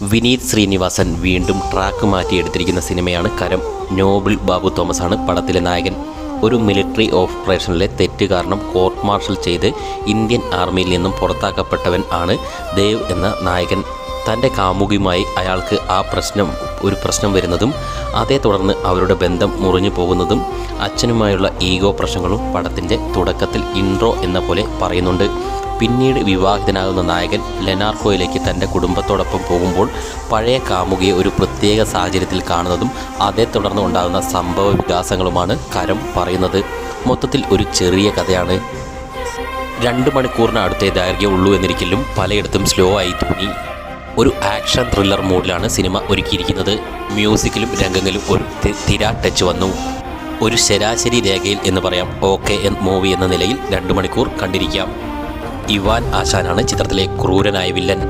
വിനീത് ശ്രീനിവാസൻ വീണ്ടും ട്രാക്ക് മാറ്റിയെടുത്തിരിക്കുന്ന സിനിമയാണ് കരം. നോബിൾ ബാബു തോമസ് ആണ് പടത്തിലെ നായകൻ. ഒരു മിലിറ്ററി ഓപ്പറേഷനിലെ തെറ്റ് കാരണം കോർട്ട് മാർഷൽ ചെയ്ത് ഇന്ത്യൻ ആർമിയിൽ നിന്നും പുറത്താക്കപ്പെട്ടവൻ ആണ് ദേവ് എന്ന നായകൻ. തൻ്റെ കാമുകിയുമായി അയാൾക്ക് ഒരു പ്രശ്നം വരുന്നതും അതേ തുടർന്ന് അവരുടെ ബന്ധം മുറിഞ്ഞു പോകുന്നതും അച്ഛനുമായുള്ള ഈഗോ പ്രശ്നങ്ങളും പടത്തിൻ്റെ തുടക്കത്തിൽ ഇൻട്രോ എന്ന പോലെ പറയുന്നുണ്ട്. പിന്നീട് വിവാഹിതനാകുന്ന നായകൻ ലെനാർക്കോയിലേക്ക് തൻ്റെ കുടുംബത്തോടൊപ്പം പോകുമ്പോൾ പഴയ കാമുകിയെ ഒരു പ്രത്യേക സാഹചര്യത്തിൽ കാണുന്നതും അതേ തുടർന്ന് ഉണ്ടാകുന്ന സംഭവ വികാസങ്ങളുമാണ് കരം പറയുന്നത്. മൊത്തത്തിൽ ഒരു ചെറിയ കഥയാണ്. 2 മണിക്കൂറിന് അടുത്തേ ദൈർഘ്യമുള്ളൂ എന്നിരിക്കലും പലയിടത്തും സ്ലോ ആയി തോന്നി. ഒരു ആക്ഷൻ ത്രില്ലർ മൂഡിലാണ് സിനിമ ഒരുക്കിയിരിക്കുന്നത്. മ്യൂസിക്കിലും രംഗങ്ങളിലും ഒരു തിര ടച്ച് വന്നു. ഒരു ശരാശരി രേഖയിൽ എന്ന് പറയാം. ഓക്കെ മൂവി എന്ന നിലയിൽ 2 മണിക്കൂർ കണ്ടിരിക്കാം. ഇവാൻ ആശാനാണ് ചിത്രത്തിലെ ക്രൂരനായ വില്ലൻ.